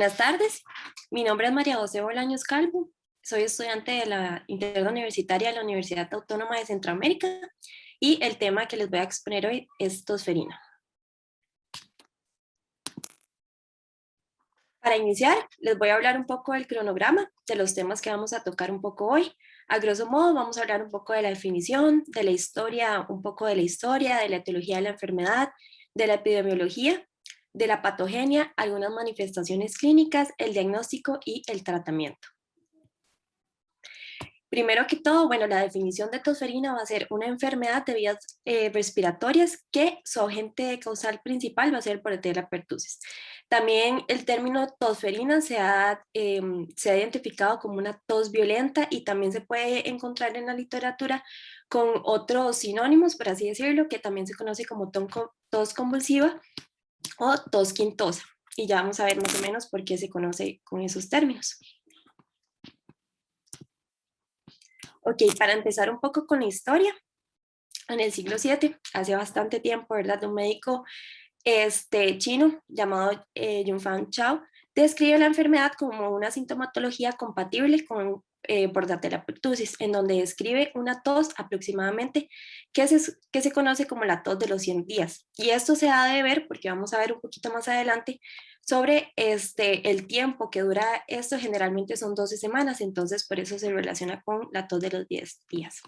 Buenas tardes, mi nombre es María José Bolaños Calvo, soy estudiante de la interna universitaria de la Universidad Autónoma de Centroamérica y el tema que les voy a exponer hoy es tosferina. Para iniciar, les voy a hablar un poco del cronograma de los temas que vamos a tocar un poco hoy. A grosso modo, vamos a hablar un poco de la definición, de la historia, un poco de la historia, de la etiología de la enfermedad, de la epidemiología, de la patogenia, algunas manifestaciones clínicas, el diagnóstico y el tratamiento. Primero que todo, bueno, la definición de tosferina va a ser una enfermedad de vías respiratorias que su agente causal principal va a ser el Bordetella pertussis. También el término tosferina se ha identificado como una tos violenta y también se puede encontrar en la literatura con otros sinónimos, por así decirlo, que también se conoce como tos convulsiva o tos quintosa. Y ya vamos a ver más o menos por qué se conoce con esos términos. Ok, para empezar un poco con la historia, en el siglo VII, hace bastante tiempo, ¿verdad? Un médico chino llamado Yunfang Chao describe la enfermedad como una sintomatología compatible con Bordetella pertussis, en donde describe una tos aproximadamente que se conoce como la tos de los 100 días. Y esto se ha de ver, porque vamos a ver un poquito más adelante, sobre el tiempo que dura esto, generalmente son 12 semanas, entonces por eso se relaciona con la tos de los 10 días.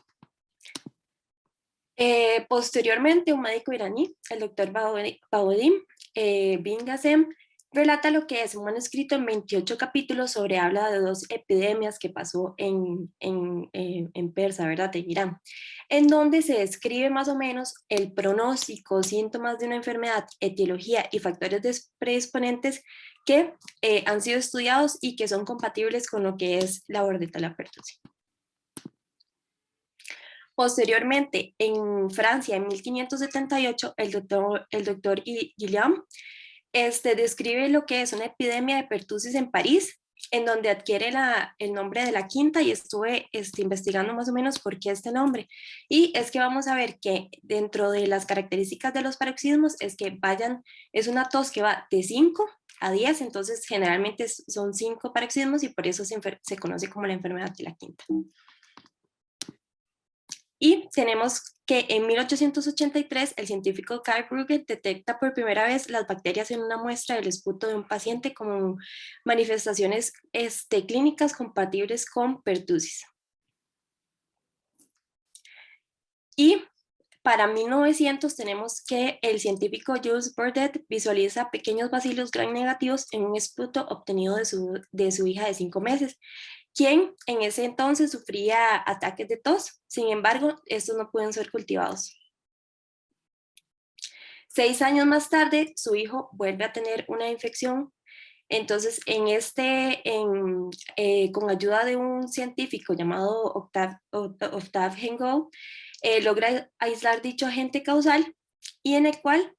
Posteriormente, un médico iraní, el doctor Baoudim bin Ghasem, relata lo que es un manuscrito en 28 capítulos sobre habla de dos epidemias que pasó en Persa, ¿verdad? En Irán, en donde se describe más o menos el pronóstico, síntomas de una enfermedad, etiología y factores predisponentes que han sido estudiados y que son compatibles con lo que es la Bordetella pertussis. Posteriormente, en Francia, en 1578, el doctor Guillaume describe lo que es una epidemia de pertussis en París, en donde adquiere el nombre de la quinta, y estuve investigando más o menos por qué este nombre. Y es que vamos a ver que dentro de las características de los paroxismos es que es una tos que va de 5 a 10, entonces generalmente son 5 paroxismos y por eso se conoce como la enfermedad de la quinta. Y tenemos que en 1883 el científico Carl Brugge detecta por primera vez las bacterias en una muestra del esputo de un paciente con manifestaciones clínicas compatibles con pertussis. Y para 1900 tenemos que el científico Jules Bordet visualiza pequeños bacilos gram negativos en un esputo obtenido de su hija de 5 meses, quien en ese entonces sufría ataques de tos. Sin embargo, estos no pueden ser cultivados. 6 años más tarde, su hijo vuelve a tener una infección. Entonces, con ayuda de un científico llamado Octave Hennegaud, logra aislar dicho agente causal y en el cual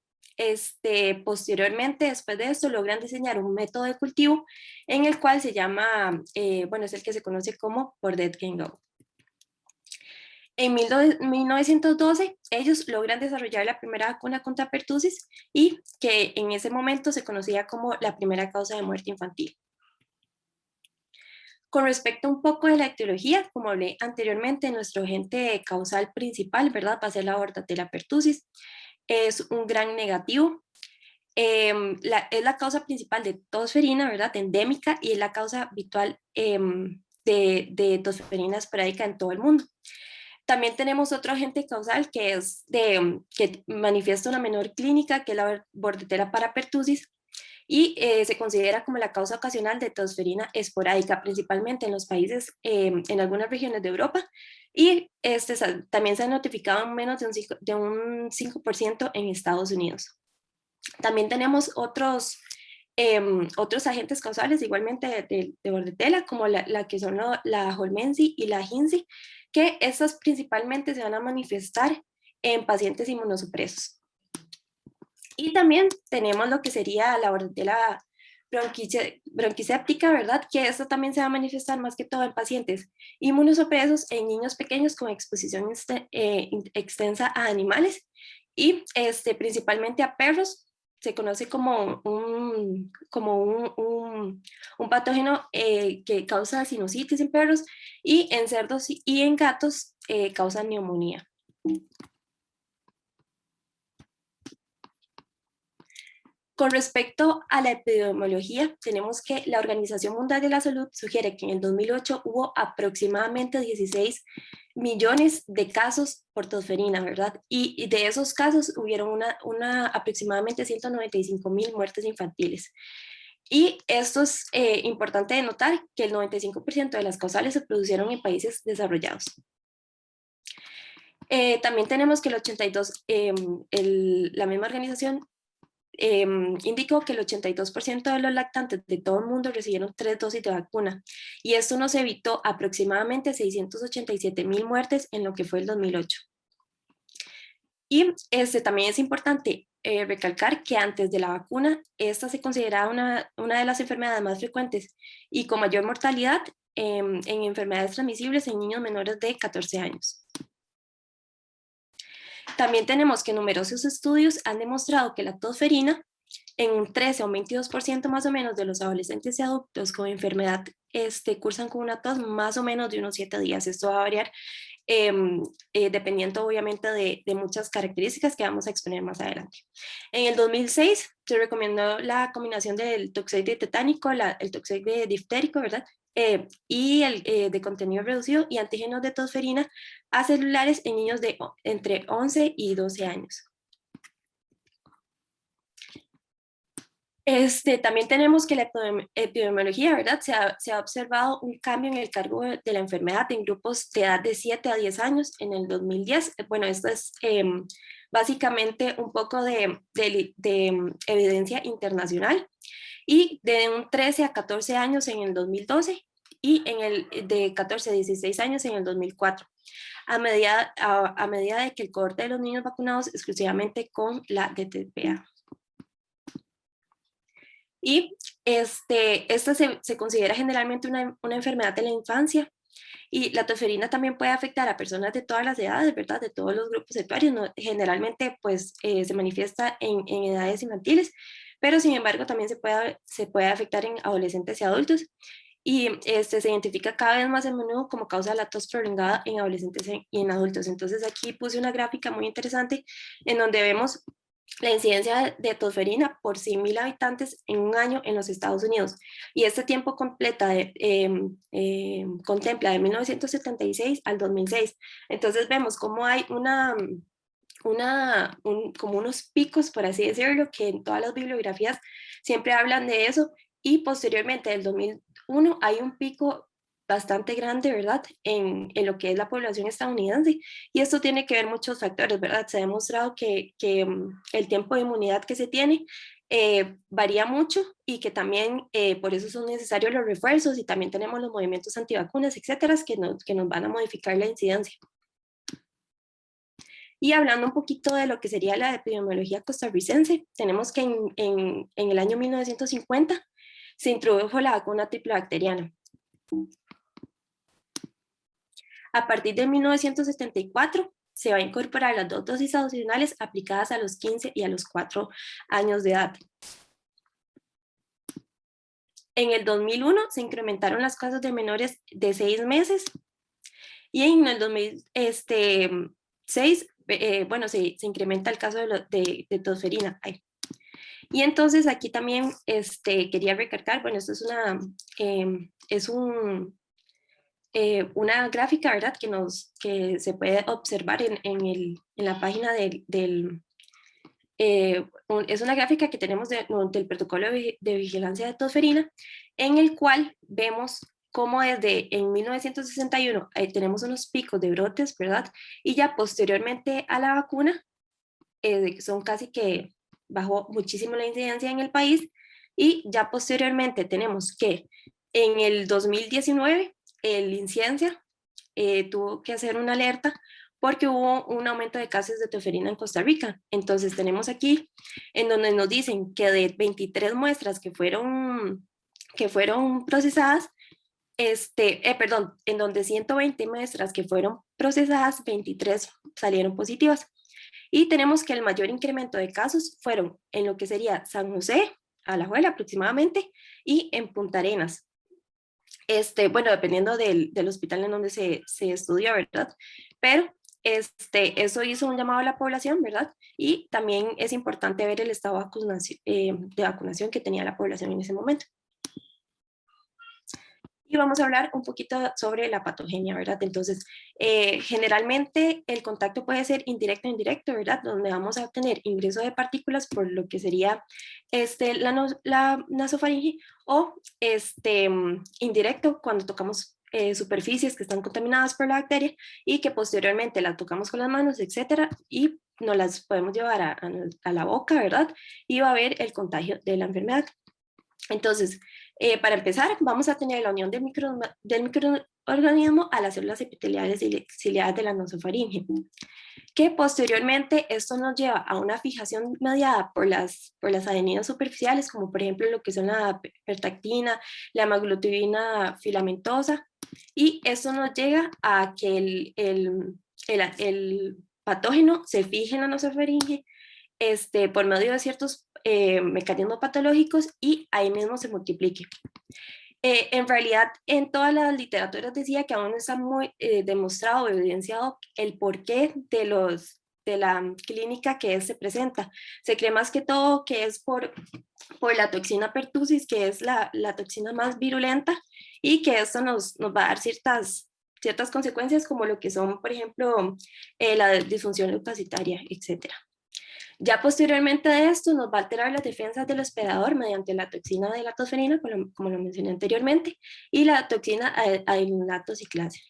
posteriormente, después de esto, logran diseñar un método de cultivo en el cual se llama, es el que se conoce como Bordet-Hennegaud. En 1912, ellos logran desarrollar la primera vacuna contra pertussis y que en ese momento se conocía como la primera causa de muerte infantil. Con respecto un poco de la etiología, como hablé anteriormente, nuestro agente causal principal, ¿verdad? Va a ser la Bordetella pertussis. Es un gran negativo. Es la causa principal de tosferina, ¿verdad? Endémica, y es la causa habitual de tosferina esporádica en todo el mundo. También tenemos otro agente causal que manifiesta una menor clínica, que es la Bordetella parapertussis, y se considera como la causa ocasional de tosferina esporádica, principalmente en los países, en algunas regiones de Europa, y también se ha notificado en menos de un 5% en Estados Unidos. También tenemos otros agentes causales igualmente de Bordetella, como la que son la Holmensi y la Hinsi, que estas principalmente se van a manifestar en pacientes inmunosupresos. Y también tenemos lo que sería la Bordetella bronquicéptica, ¿verdad? Que esto también se va a manifestar más que todo en pacientes inmunosupresos, en niños pequeños con exposición extensa a animales y principalmente a perros se conoce como un patógeno que causa sinusitis en perros, y en cerdos y en gatos causa neumonía. Con respecto a la epidemiología, tenemos que la Organización Mundial de la Salud sugiere que en el 2008 hubo aproximadamente 16 millones de casos por tosferina, ¿verdad? Y de esos casos hubieron aproximadamente 195.000 muertes infantiles. Y esto es importante de notar que el 95% de las causales se produjeron en países desarrollados. También tenemos que la misma organización indicó que el 82% de los lactantes de todo el mundo recibieron 3 dosis de vacuna, y esto nos evitó aproximadamente 687.000 muertes en lo que fue el 2008. Y también es importante recalcar que antes de la vacuna, esta se consideraba una de las enfermedades más frecuentes y con mayor mortalidad en enfermedades transmisibles en niños menores de 14 años. También tenemos que numerosos estudios han demostrado que la tosferina en un 13 o un 22% más o menos de los adolescentes y adultos con enfermedad cursan con una tos más o menos de unos 7 días. Esto va a variar dependiendo obviamente de muchas características que vamos a exponer más adelante. En el 2006 se recomendó la combinación del toxoide tetánico, el toxoide diftérico, ¿verdad? Y el de contenido reducido y antígenos de tosferina a celulares en niños de entre 11 y 12 años. También tenemos que la epidemiología, ¿verdad? Se ha observado un cambio en el cargo de la enfermedad en grupos de edad de 7 a 10 años en el 2010. Bueno, esto es básicamente un poco de evidencia internacional, y de un 13 a 14 años en el 2012 y de 14 a 16 años en el 2004, a medida de que el cohorte de los niños vacunados exclusivamente con la DTPA. Y esta se considera generalmente una enfermedad de la infancia, y la tosferina también puede afectar a personas de todas las edades, ¿verdad? De todos los grupos etarios. ¿No? Generalmente pues se manifiesta en edades infantiles, pero sin embargo también se puede afectar en adolescentes y adultos, y se identifica cada vez más a menudo como causa de la tos prolongada en adolescentes y en adultos. Entonces aquí puse una gráfica muy interesante en donde vemos la incidencia de tosferina por 100.000 habitantes en un año en los Estados Unidos. Y este tiempo contempla de 1976 al 2006. Entonces vemos cómo hay como unos picos, por así decirlo, que en todas las bibliografías siempre hablan de eso, y posteriormente del 2001 hay un pico bastante grande, ¿verdad? En lo que es la población estadounidense, y esto tiene que ver muchos factores, ¿verdad? Se ha demostrado que el tiempo de inmunidad que se tiene varía mucho, y que también por eso son necesarios los refuerzos, y también tenemos los movimientos antivacunas, etcétera, que nos van a modificar la incidencia. Y hablando un poquito de lo que sería la epidemiología costarricense, tenemos que en el año 1950 se introdujo la vacuna triplobacteriana. A partir de 1974 se va a incorporar las 2 dosis adicionales aplicadas a los 15 y a los 4 años de edad. En el 2001 se incrementaron las casos de menores de 6 meses, y en el 2006 se incrementa el caso de tosferina. Y entonces aquí también quería recalcar, bueno, esto es una gráfica, ¿verdad? Que se puede observar en la página es una gráfica que tenemos del protocolo de vigilancia de tosferina, en el cual vemos cómo desde en 1961 tenemos unos picos de brotes, ¿verdad? Y ya posteriormente a la vacuna, son casi que bajó muchísimo la incidencia en el país, y ya posteriormente tenemos que en el 2019 el Incidencia tuvo que hacer una alerta porque hubo un aumento de casos de tosferina en Costa Rica. Entonces tenemos aquí en donde nos dicen que de 23 muestras que fueron procesadas, en donde 120 muestras que fueron procesadas, 23 salieron positivas. Y tenemos que el mayor incremento de casos fueron en lo que sería San José, Alajuela aproximadamente, y en Punta Arenas. Bueno, dependiendo del hospital en donde se estudia, ¿verdad? Pero eso hizo un llamado a la población, ¿verdad? Y también es importante ver el estado de vacunación que tenía la población en ese momento. Y vamos a hablar un poquito sobre la patogenia, ¿verdad? Entonces, generalmente el contacto puede ser indirecto o indirecto, ¿verdad? Donde vamos a tener ingreso de partículas por lo que sería la nasofaringe, o indirecto cuando tocamos superficies que están contaminadas por la bacteria y que posteriormente la tocamos con las manos, etcétera, y nos las podemos llevar a la boca, ¿verdad? Y va a haber el contagio de la enfermedad. Entonces, para empezar, vamos a tener la unión del microorganismo a las células epiteliales y ciliadas de la nasofaringe, que posteriormente esto nos lleva a una fijación mediada por las adenidas superficiales, como por ejemplo lo que son la pertactina, la hemaglutinina filamentosa, y esto nos llega a que el patógeno se fije en la nasofaringe por medio de ciertos mecanismos patológicos y ahí mismo se multiplique. En realidad, en todas las literaturas decía que aún no está muy demostrado o evidenciado el porqué de la clínica que se presenta. Se cree más que todo que es por la toxina pertussis, que es la toxina más virulenta, y que esto nos va a dar ciertas consecuencias como lo que son, por ejemplo, la disfunción leucocitaria, etc. Ya posteriormente de esto nos va a alterar las defensas del hospedador mediante la toxina de latosferina, como lo mencioné anteriormente, y la toxina adenylatociclasa.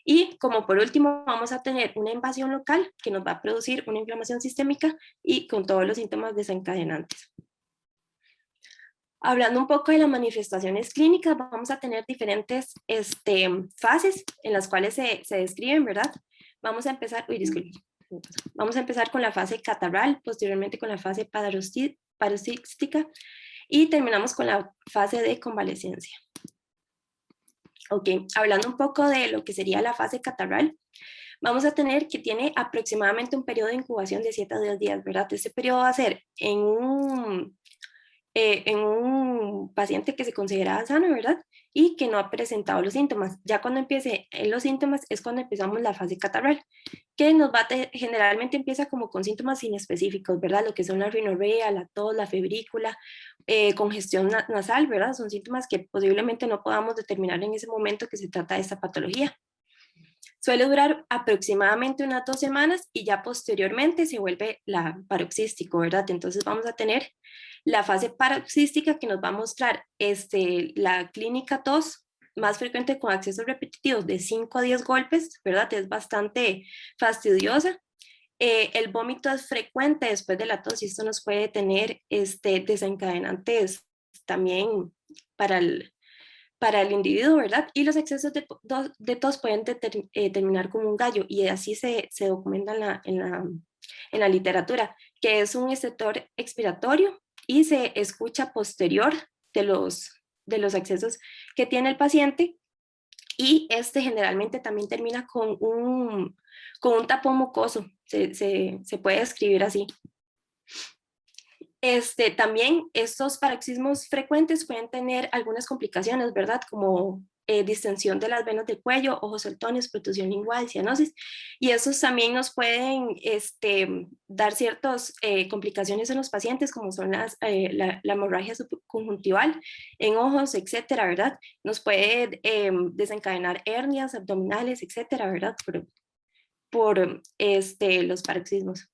Y como por último vamos a tener una invasión local que nos va a producir una inflamación sistémica y con todos los síntomas desencadenantes. Hablando un poco de las manifestaciones clínicas, vamos a tener diferentes fases en las cuales se describen, ¿verdad? Vamos a empezar, Vamos a empezar con la fase catarral, posteriormente con la fase paroxística y terminamos con la fase de convalecencia. Ok, hablando un poco de lo que sería la fase catarral, vamos a tener que tiene aproximadamente un periodo de incubación de 7 a 10 días, ¿verdad? Este periodo va a ser en un paciente que se considera sano, ¿verdad? Y que no ha presentado los síntomas. Ya cuando empiece los síntomas es cuando empezamos la fase catarral, que generalmente empieza como con síntomas inespecíficos, ¿verdad? Lo que son la rinorrea, la tos, la febrícula, congestión nasal, ¿verdad? Son síntomas que posiblemente no podamos determinar en ese momento que se trata de esta patología. Suele durar aproximadamente unas 2 semanas y ya posteriormente se vuelve la paroxístico, ¿verdad? Entonces vamos a tener la fase paroxística que nos va a mostrar la clínica tos más frecuente con accesos repetitivos de 5 a 10 golpes, ¿verdad? Es bastante fastidiosa. El vómito es frecuente después de la tos y esto nos puede tener desencadenantes también para el individuo, ¿verdad? Y los excesos de tos pueden terminar como un gallo y así se documenta en la literatura, que es un sector expiratorio y se escucha posterior de los excesos que tiene el paciente, y generalmente también termina con un tapón mucoso, se puede describir así. También estos paroxismos frecuentes pueden tener algunas complicaciones, ¿verdad? Como distensión de las venas del cuello, ojos saltones, protusión lingual, cianosis, y esos también nos pueden dar ciertas complicaciones en los pacientes, como son la hemorragia subconjuntival en ojos, etcétera, ¿verdad? Nos puede desencadenar hernias abdominales, etcétera, ¿verdad? Por los paroxismos.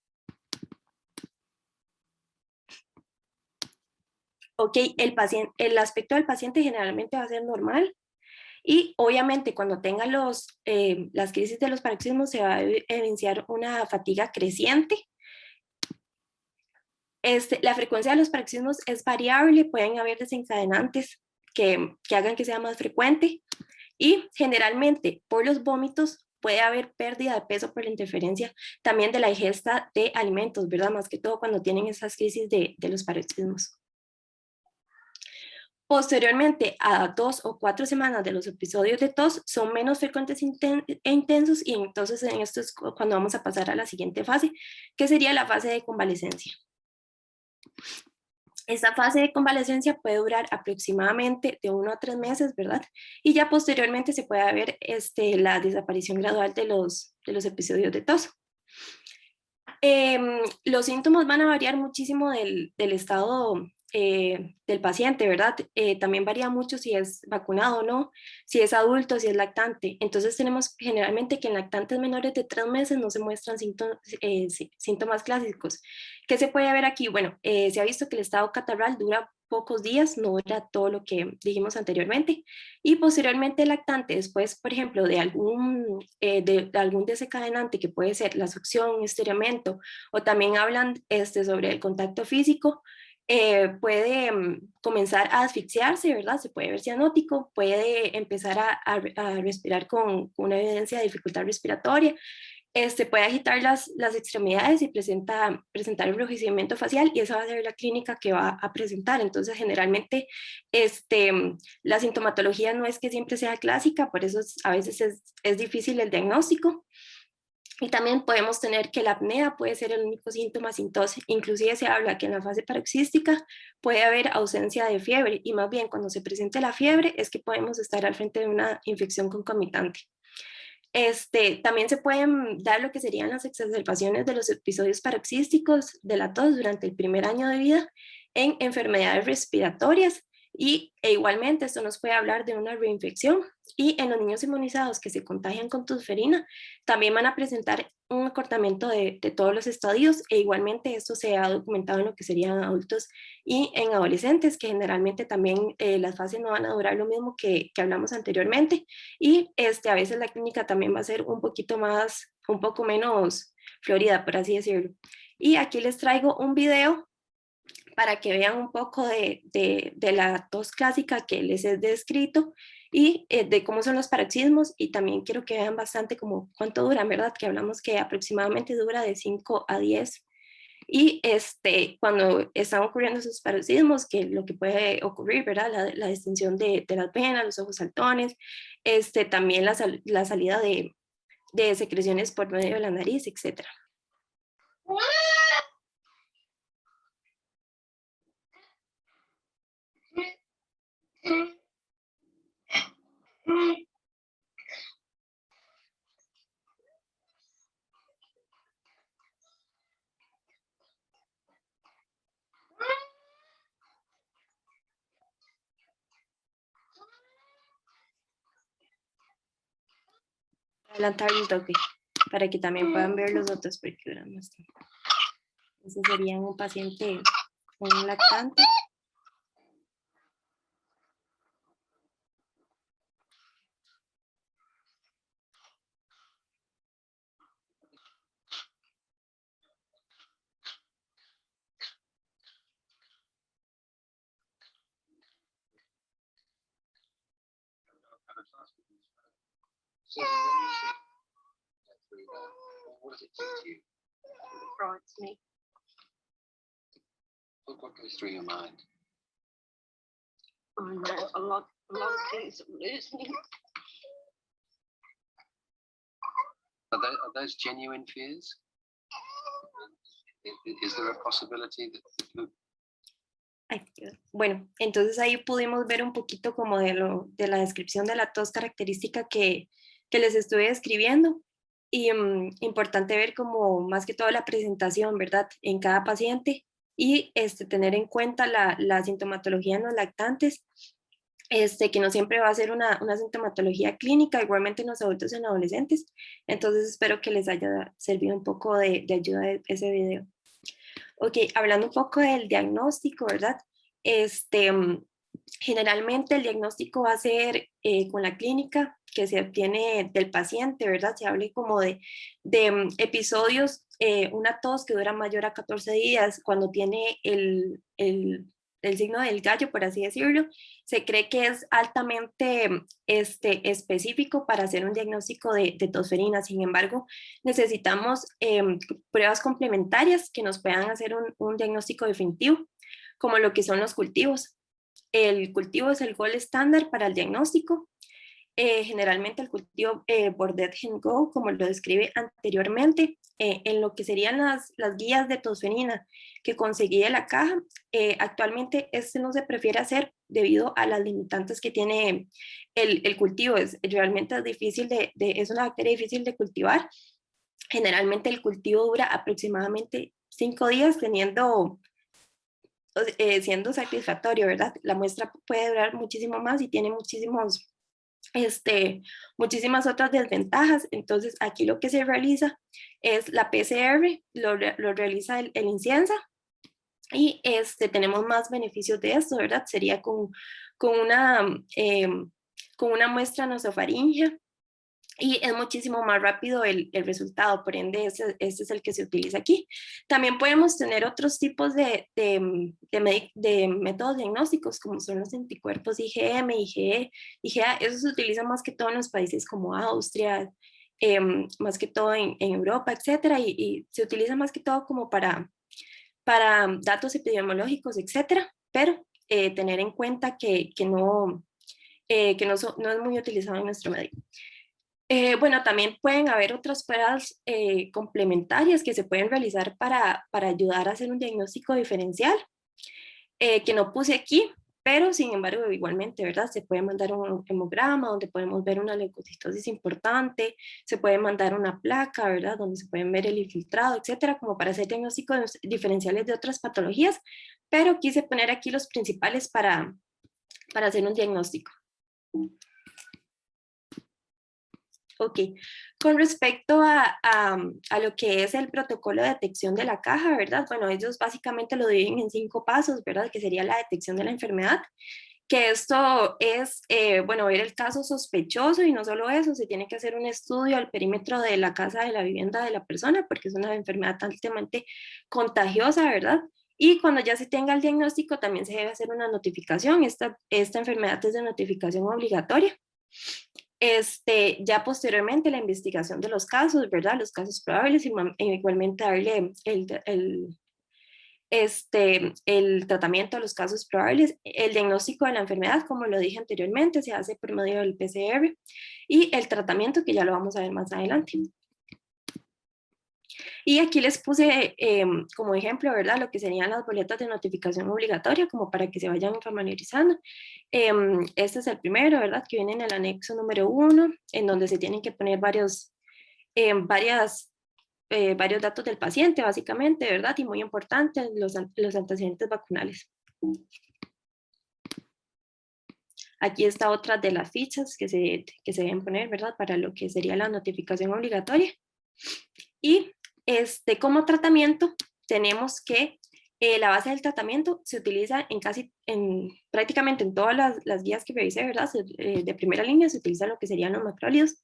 Ok, el aspecto del paciente generalmente va a ser normal y obviamente cuando tenga las crisis de los paroxismos se va a evidenciar una fatiga creciente. La frecuencia de los paroxismos es variable, pueden haber desencadenantes que hagan que sea más frecuente y generalmente por los vómitos puede haber pérdida de peso por la interferencia también de la ingesta de alimentos, ¿verdad? Más que todo cuando tienen esas crisis de los paroxismos. Posteriormente, a 2 o 4 semanas de los episodios de tos son menos frecuentes e intensos, y entonces en esto es cuando vamos a pasar a la siguiente fase, que sería la fase de convalecencia. Esta fase de convalecencia puede durar aproximadamente de 1 a 3 meses, ¿verdad? Y ya posteriormente se puede ver la desaparición gradual de los episodios de tos. Los síntomas van a variar muchísimo del estado del paciente, ¿verdad? También varía mucho si es vacunado o no, si es adulto, si es lactante. Entonces tenemos generalmente que en lactantes menores de 3 meses no se muestran síntomas clásicos. ¿Qué se puede ver aquí? Bueno, se ha visto que el estado catarral dura pocos días, no dura todo lo que dijimos anteriormente, y posteriormente el lactante, después, por ejemplo, de algún desencadenante que puede ser la succión, estiramiento, o también hablan sobre el contacto físico, puede comenzar a asfixiarse, ¿verdad? Se puede ver cianótico, puede empezar a respirar con una evidencia de dificultad respiratoria, puede agitar las extremidades y presentar enrojecimiento facial, y esa va a ser la clínica que va a presentar. Entonces, generalmente, la sintomatología no es que siempre sea clásica, por eso a veces es difícil el diagnóstico. Y también podemos tener que la apnea puede ser el único síntoma sin tos. Inclusive se habla que en la fase paroxística puede haber ausencia de fiebre, y más bien cuando se presente la fiebre es que podemos estar al frente de una infección concomitante. También se pueden dar lo que serían las exacerbaciones de los episodios paroxísticos de la tos durante el primer año de vida en enfermedades respiratorias, e igualmente esto nos puede hablar de una reinfección. Y en los niños inmunizados que se contagian con tosferina también van a presentar un acortamiento de todos los estadios, e igualmente esto se ha documentado en lo que serían adultos y en adolescentes, que generalmente también las fases no van a durar lo mismo que hablamos anteriormente, y a veces la clínica también va a ser un poco menos florida, por así decirlo. Y aquí les traigo un video para que vean un poco de la tos clásica que les he descrito, y de cómo son los paroxismos, y también quiero que vean bastante como cuánto duran, ¿verdad? Que hablamos que aproximadamente dura de 5 a 10. Y cuando están ocurriendo esos paroxismos, que lo que puede ocurrir, ¿verdad? La distensión de las venas, los ojos saltones, también la salida de secreciones por medio de la nariz, etc. Adelantar un toque para que también puedan ver los otros, porque duran más tiempo. Ese sería un paciente, un lactante. What does it do to you? It frightens me. What goes through your mind? I know a lot of things I'm losing. Are those genuine fears? Is there a possibility that... Bueno, entonces ahí pudimos ver un poquito como de la descripción de la tos característica que les estuve describiendo, y importante ver como más que todo la presentación, ¿verdad? En cada paciente, y tener en cuenta la sintomatología en los lactantes, que no siempre va a ser una sintomatología clínica, igualmente en los adultos y en adolescentes. Entonces espero que les haya servido un poco de ayuda ese video. Ok, hablando un poco del diagnóstico, ¿verdad? Generalmente el diagnóstico va a ser con la clínica que se obtiene del paciente, ¿verdad? Se habla como de episodios, una tos que dura mayor a 14 días, cuando tiene el signo del gallo, por así decirlo, se cree que es altamente específico para hacer un diagnóstico de tosferina. Sin embargo, necesitamos pruebas complementarias que nos puedan hacer un diagnóstico definitivo, como lo que son los cultivos. El cultivo es el gold estándar para el diagnóstico. Generalmente el cultivo por Dead Hen Go, como lo describe anteriormente, en lo que serían las guías de tosferina que conseguí de la caja, actualmente este no se prefiere hacer debido a las limitantes que tiene el cultivo. Realmente es difícil es una bacteria difícil de cultivar. Generalmente el cultivo dura aproximadamente 5 días siendo satisfactorio, ¿verdad? La muestra puede durar muchísimo más y tiene muchísimas otras desventajas. Entonces aquí lo que se realiza es la PCR, lo realiza el Inciensa, y tenemos más beneficios de esto, ¿verdad? Sería con una, eh, con una muestra nasofaringea, y es muchísimo más rápido el resultado, por ende este es el que se utiliza aquí. También podemos tener otros tipos de métodos diagnósticos, como son los anticuerpos IgM, IgE, IgA. Eso se utiliza más que todo en los países como Austria, más que todo en Europa, etcétera, y se utiliza más que todo como para datos epidemiológicos, etcétera, pero tener en cuenta que no es muy utilizado en nuestro medio. Bueno, también pueden haber otras pruebas complementarias que se pueden realizar para ayudar a hacer un diagnóstico diferencial, que no puse aquí, pero sin embargo igualmente, ¿verdad? Se puede mandar un hemograma donde podemos ver una leucocitosis importante, se puede mandar una placa, ¿verdad? Donde se pueden ver el infiltrado, etcétera, como para hacer diagnósticos diferenciales de otras patologías, pero quise poner aquí los principales para hacer un diagnóstico. Ok, con respecto a lo que es el protocolo de detección de la caja, ¿verdad? Bueno, ellos básicamente lo dividen en 5 pasos, ¿verdad? Que sería la detección de la enfermedad, que esto es, bueno, ver el caso sospechoso, y no solo eso, se tiene que hacer un estudio al perímetro de la casa, de la vivienda de la persona, porque es una enfermedad altamente contagiosa, ¿verdad? Y cuando ya se tenga el diagnóstico, también se debe hacer una notificación. Esta enfermedad es de notificación obligatoria. Ya posteriormente la investigación de los casos, ¿verdad? Los casos probables, y igualmente darle el tratamiento a los casos probables. El diagnóstico de la enfermedad, como lo dije anteriormente, se hace por medio del PCR, y el tratamiento, que ya lo vamos a ver más adelante. Y aquí les puse como ejemplo, ¿verdad? Lo que serían las boletas de notificación obligatoria, como para que se vayan familiarizando. Este es el primero, ¿verdad? Que viene en el anexo número 1, en donde se tienen que poner varios datos del paciente, básicamente, ¿verdad? Y muy importante, los antecedentes vacunales. Aquí está otra de las fichas que se deben poner, ¿verdad? Para lo que sería la notificación obligatoria. Y como tratamiento, tenemos que la base del tratamiento se utiliza prácticamente en todas las guías que revisé, ¿verdad? De primera línea se utiliza lo que serían los macrólidos.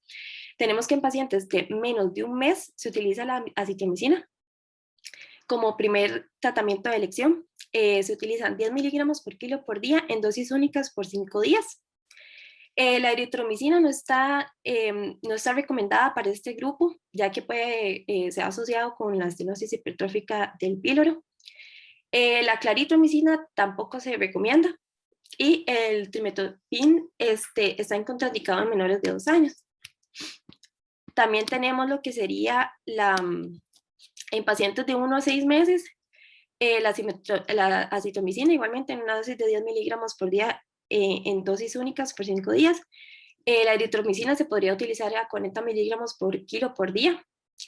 Tenemos que en pacientes de menos de un mes se utiliza la acitromicina como primer tratamiento de elección. Se utilizan 10 miligramos por kilo por día en dosis únicas por 5 días. La eritromicina no está recomendada para este grupo, ya que se ha asociado con la estenosis hipertrófica del píloro. La claritromicina tampoco se recomienda, y el trimethoprim está contraindicado en menores de 2 años. También tenemos lo que sería en pacientes de 1 a 6 meses, la acitromicina, igualmente en una dosis de 10 miligramos por día en dosis únicas por 5 días. La eritromicina se podría utilizar a 40 miligramos por kilo por día,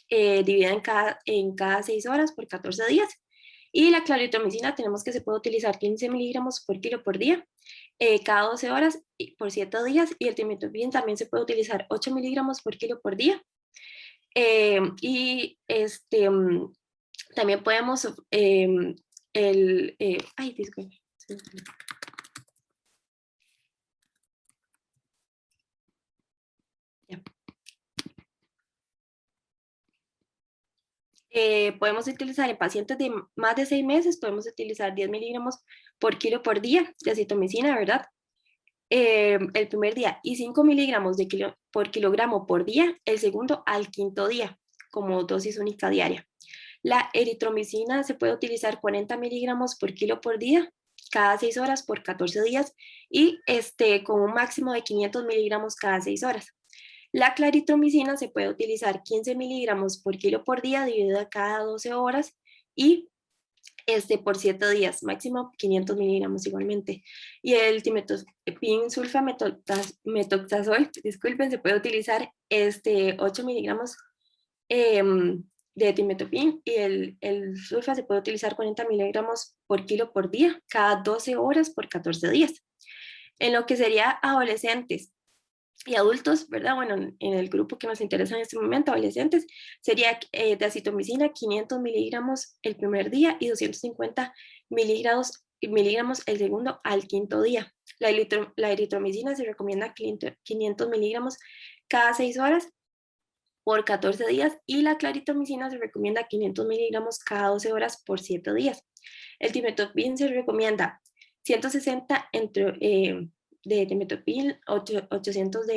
dividida en cada 6 horas por 14 días. Y la claritromicina tenemos que se puede utilizar 15 miligramos por kilo por día, cada 12 horas por 7 días. Y el trimethoprim también se puede utilizar 8 miligramos por kilo por día. También podemos, ay, disculpe. Podemos utilizar en pacientes de más de 6 meses, podemos utilizar 10 miligramos por kilo por día de acitromicina, ¿verdad? El primer día, y 5 miligramos por kilogramo por día, el segundo al 5.º día, como dosis única diaria. La eritromicina se puede utilizar 40 miligramos por kilo por día, cada 6 horas por 14 días y con un máximo de 500 miligramos cada 6 horas. La claritromicina se puede utilizar 15 miligramos por kilo por día dividido a cada 12 horas y por 7 días, máximo 500 miligramos igualmente. Y el timetopin sulfametoxazol, disculpen, se puede utilizar 8 miligramos de timetopin y el sulfa se puede utilizar 40 miligramos por kilo por día, cada 12 horas por 14 días. En lo que sería adolescentes y adultos, ¿verdad? Bueno, en el grupo que nos interesa en este momento, adolescentes, sería de acitromicina 500 miligramos el primer día y 250 miligramos el segundo al quinto día. La eritromicina se recomienda 500 miligramos cada 6 horas por 14 días y la claritromicina se recomienda 500 miligramos cada 12 horas por 7 días. El timetopin se recomienda 160 de timetopin, 800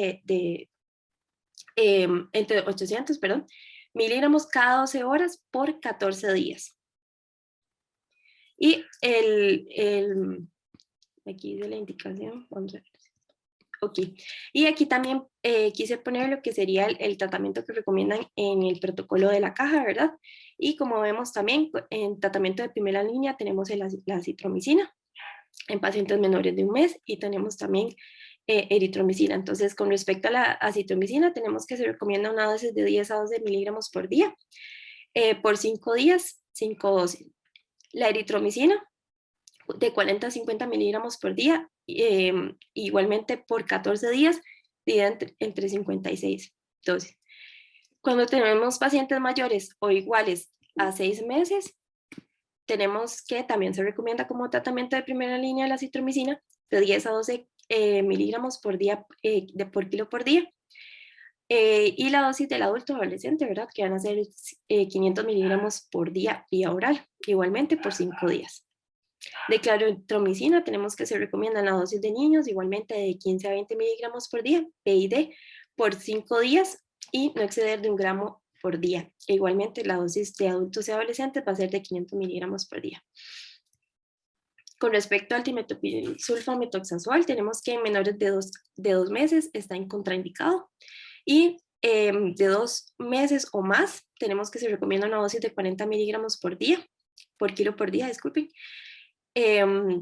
entre 800, perdón, miligramos cada 12 horas por 14 días. Y aquí dice la indicación, vamos a ver. Ok, y aquí también quise poner lo que sería el tratamiento que recomiendan en el protocolo de la caja, ¿verdad? Y como vemos también, en tratamiento de primera línea tenemos la acitromicina en pacientes menores de un mes y tenemos también eritromicina. Entonces, con respecto a la acitromicina, tenemos que se recomienda una dosis de 10 a 12 miligramos por día, por 5 días, 5 dosis. La eritromicina, de 40 a 50 miligramos por día, igualmente por 14 días, dividida entre 56 dosis. Cuando tenemos pacientes mayores o iguales a 6 meses, tenemos que también se recomienda como tratamiento de primera línea la acitromicina de 10 a 12 miligramos por día, por kilo por día. Y la dosis del adulto adolescente, ¿verdad? Que van a ser 500 miligramos por día vía oral, igualmente por 5 días. De claritromicina tenemos que se recomienda la dosis de niños, igualmente de 15 a 20 miligramos por día, PID, por 5 días y no exceder de 1 gramo por día. E igualmente la dosis de adultos y adolescentes va a ser de 500 miligramos por día. Con respecto al timetopin sulfametoxazol, tenemos que en menores de 2 meses está en contraindicado y de 2 meses o más tenemos que se recomienda una dosis de 40 miligramos por día, por kilo por día, disculpen.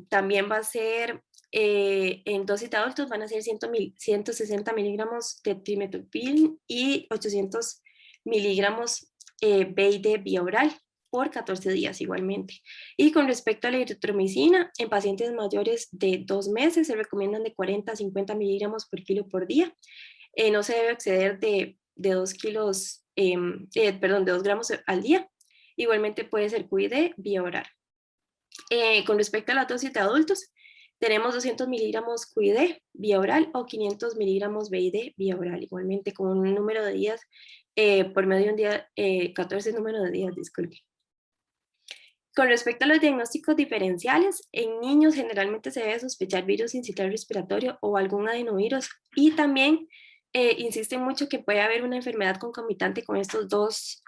También va a ser, en dosis de adultos van a ser 160 miligramos de timetopin y 800 miligramos BID vía oral por 14 días igualmente. Y con respecto a la eritromicina, en pacientes mayores de 2 meses se recomiendan de 40 a 50 miligramos por kilo por día. No se debe exceder de 2 kilos, de 2 gramos al día. Igualmente puede ser QID vía oral. Con respecto a la dosis de adultos, tenemos 200 miligramos QID vía oral o 500 miligramos BID vía oral, igualmente con un número de días, por medio de un día, 14 números de días, disculpe. Con respecto a los diagnósticos diferenciales, en niños generalmente se debe sospechar virus sincitial respiratorio o algún adenovirus y también insisten mucho que puede haber una enfermedad concomitante con estos dos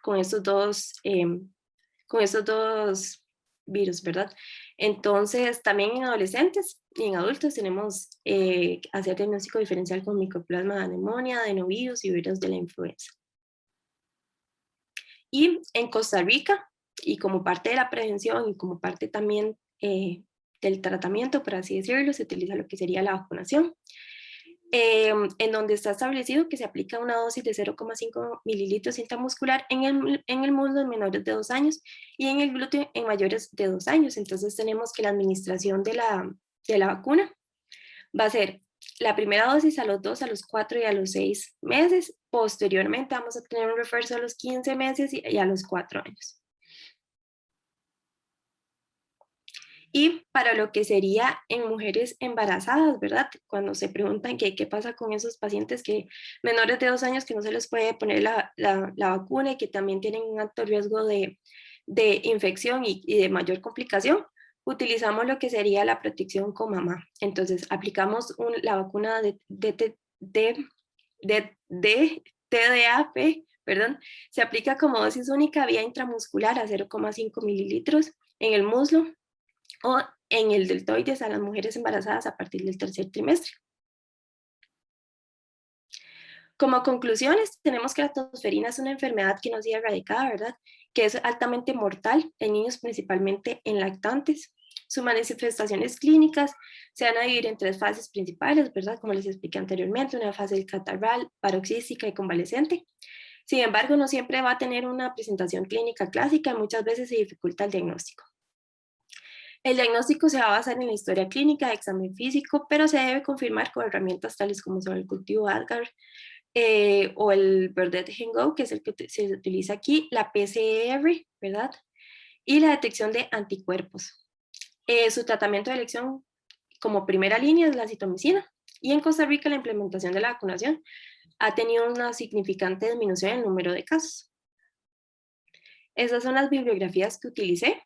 virus, ¿verdad? Entonces, también en adolescentes y en adultos tenemos hacer diagnóstico diferencial con micoplasma de neumonía, adenovirus y virus de la influenza. Y en Costa Rica, y como parte de la prevención y como parte también del tratamiento, por así decirlo, se utiliza lo que sería la vacunación, en donde está establecido que se aplica una dosis de 0,5 mililitros intramuscular en el muslo en menores de 2 años y en el glúteo en mayores de 2 años. Entonces tenemos que la administración de la vacuna va a ser la primera dosis a los 2, a los 4 y a los 6 meses. Posteriormente vamos a tener un refuerzo a los 15 meses y a los 4 años. Y para lo que sería en mujeres embarazadas, ¿verdad? Cuando se preguntan qué pasa con esos pacientes que menores de 2 años que no se les puede poner la vacuna y que también tienen un alto riesgo de infección y de mayor complicación, utilizamos lo que sería la protección con mamá. Entonces, aplicamos la vacuna de TDAP, perdón, se aplica como dosis única vía intramuscular a 0,5 mililitros en el muslo o en el deltoides a las mujeres embarazadas a partir del tercer trimestre. Como conclusiones, tenemos que la tosferina es una enfermedad que no ha sido erradicada, ¿verdad? Que es altamente mortal en niños, principalmente en lactantes. Sus manifestaciones clínicas se van a dividir en 3 fases principales, ¿verdad? Como les expliqué anteriormente, una fase catarral, paroxística y convaleciente. Sin embargo, no siempre va a tener una presentación clínica clásica y muchas veces se dificulta el diagnóstico. El diagnóstico se va a basar en la historia clínica, examen físico, pero se debe confirmar con herramientas tales como son el cultivo Apgar, o el Verdet Go, que es el que se utiliza aquí, la PCR, ¿verdad? Y la detección de anticuerpos. Su tratamiento de elección como primera línea es la citomicina. Y en Costa Rica la implementación de la vacunación ha tenido una significante disminución en el número de casos. Esas son las bibliografías que utilicé.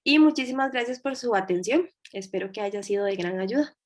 Y muchísimas gracias por su atención. Espero que haya sido de gran ayuda.